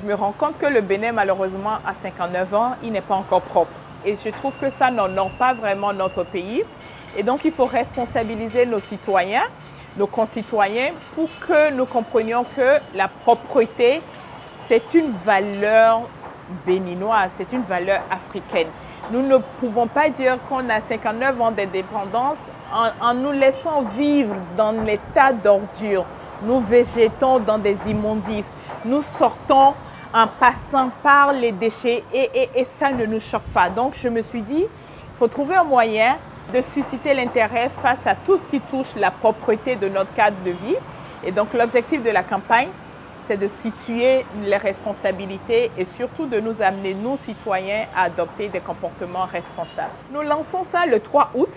me rends compte que le Bénin, malheureusement, à 59 ans, il n'est pas encore propre. Et je trouve que ça n'honore pas vraiment notre pays. Et donc, il faut responsabiliser nos citoyens, nos concitoyens, pour que nous comprenions que la propreté, c'est une valeur béninoise, c'est une valeur africaine. Nous ne pouvons pas dire qu'on a 59 ans d'indépendance en nous laissant vivre dans l'état d'ordure. Nous végétons dans des immondices. Nous sortons en passant par les déchets et ça ne nous choque pas. Donc, je me suis dit, il faut trouver un moyen de susciter l'intérêt face à tout ce qui touche la propreté de notre cadre de vie. Et donc, l'objectif de la campagne, c'est de situer les responsabilités et surtout de nous amener, nous, citoyens, à adopter des comportements responsables. Nous lançons ça le 3 août,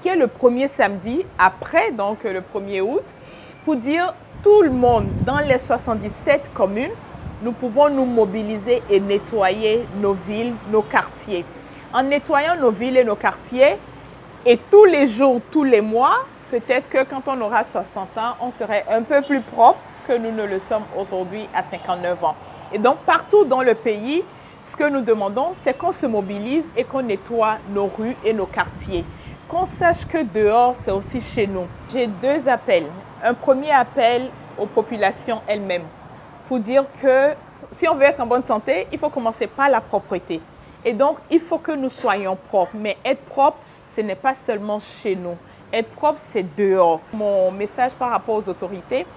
qui est le premier samedi, après donc le 1er août, pour dire tout le monde dans les 77 communes, nous pouvons nous mobiliser et nettoyer nos villes, nos quartiers. En nettoyant nos villes et nos quartiers, et tous les jours, tous les mois, peut-être que quand on aura 60 ans, on serait un peu plus propre que nous ne le sommes aujourd'hui à 59 ans. Et donc, partout dans le pays, ce que nous demandons, c'est qu'on se mobilise et qu'on nettoie nos rues et nos quartiers. Qu'on sache que dehors, c'est aussi chez nous. J'ai 2 appels. Un premier appel aux populations elles-mêmes pour dire que si on veut être en bonne santé, il faut commencer par la propreté. Et donc, il faut que nous soyons propres. Mais être propre, ce n'est pas seulement chez nous. Être propre, c'est dehors. Mon message par rapport aux autorités,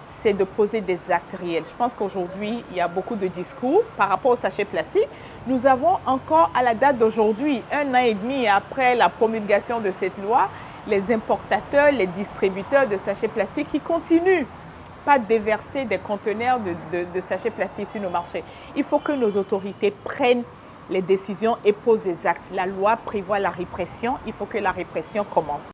c'est de poser des actes réels. Je pense qu'aujourd'hui, il y a beaucoup de discours par rapport aux sachets plastiques. Nous avons encore, à la date d'aujourd'hui, 1 an et demi après la promulgation de cette loi, les importateurs, les distributeurs de sachets plastiques qui continuent pas déverser des conteneurs de sachets plastiques sur nos marchés. Il faut que nos autorités prennent les décisions et posent des actes. La loi prévoit la répression, il faut que la répression commence.